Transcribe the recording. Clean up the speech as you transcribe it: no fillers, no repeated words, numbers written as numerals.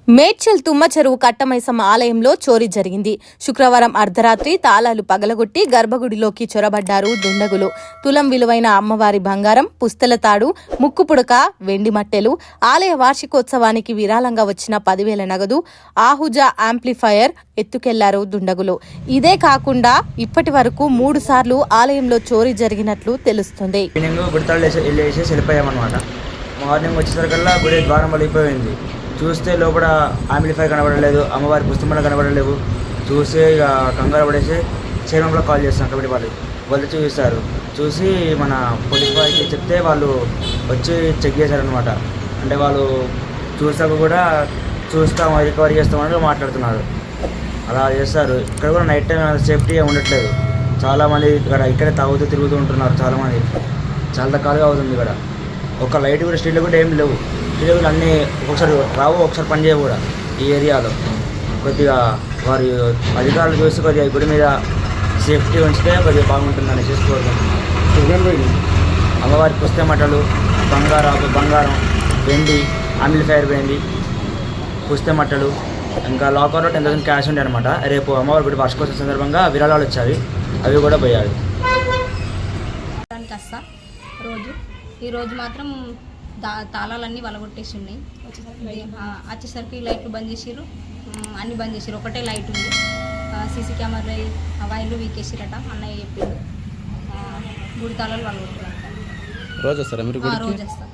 మేడ్చల్ తుమ్మ చెరువు కట్టమైసమ్మ ఆలయంలో చోరీ జరిగింది. శుక్రవారం అర్ధరాత్రి తాళాలు పగలగొట్టి గర్భగుడిలోకి చొరబడ్డారు దుండగులు. తులం విలువైన అమ్మవారి బంగారం, పుస్తెల తాడు, ముక్కుపుడక, వెండి మట్టెలు, ఆలయ వార్షికోత్సవానికి విరాళంగా వచ్చిన 10,000 నగదు, ఆహుజా యాంప్లిఫైయర్ ఎత్తుకెళ్లారు దుండగులు. ఇదే కాకుండా ఇప్పటి వరకు 3 సార్లు ఆలయంలో చోరీ జరిగినట్లు తెలుస్తుంది. మార్నింగ్ వచ్చేసరికల్లా గుడి ద్వారం పలిగిపోయింది. చూస్తే లోపల ఆంప్లిఫైర్ కనబడలేదు, అమ్మవారి పుస్తకాలు కనబడలేవు. చూసి ఇక కంగారు పడేసి చైర్మన్లో కాల్ చేస్తాం కమిటీ వాళ్ళు చూపిస్తారు. చూసి మన పోలీస్ వారికి చెప్తే వాళ్ళు వచ్చి చెక్ చేశారనమాట. అంటే వాళ్ళు చూసాక కూడా చూస్తాం రికవరీ చేస్తామని మాట్లాడుతున్నారు. అలా చేస్తారు. ఇక్కడ కూడా నైట్ టైం సేఫ్టీ ఉండట్లేదు. చాలామంది ఇక్కడే తాగుతూ తిరుగుతూ ఉంటున్నారు. చాలామంది చాలా రకాలుగా అవుతుంది. ఇక్కడ ఒక లైట్ కూడా స్ట్రీట్లో కూడా ఏం లేవు. స్ట్రీట్లు అన్నీ ఒకసారి రావు, ఒకసారి పని చేయవు కూడా. ఈ ఏరియాలో కొద్దిగా వారి అధికారులు చూసి కొద్దిగా గుడి మీద సేఫ్టీ ఉంచితే కొద్దిగా బాగుంటుందని చేసుకోవాలి. అమ్మవారి పుస్తక మట్టలు, బంగారం, వెండి, ఆంప్లిఫైర్ వెండి, పుస్తక మట్టలు, ఇంకా లాకర్లో 10,000 క్యాష్ ఉండే అనమాట. రేపు అమ్మవారి గుడి వార్షికోత్సవం సందర్భంగా విరాళాలు వచ్చాయి, అవి కూడా పోయాయి. ఈరోజు మాత్రం తాళాలన్నీ వలగొట్టేసి ఉన్నాయి. వచ్చేసరికి లైట్లు బంద్ చేసిర్రు, అన్నీ బంద్ చేసిర్రు. ఒకటే లైట్ ఉంది. సీసీ కెమెరా వైర్లు వీకేసిరట అన్నయ్య చెప్పిండు. గుడి తాళాలు వలగొట్టారు. రోజు వస్తారా మీరు? రోజు వస్తారు.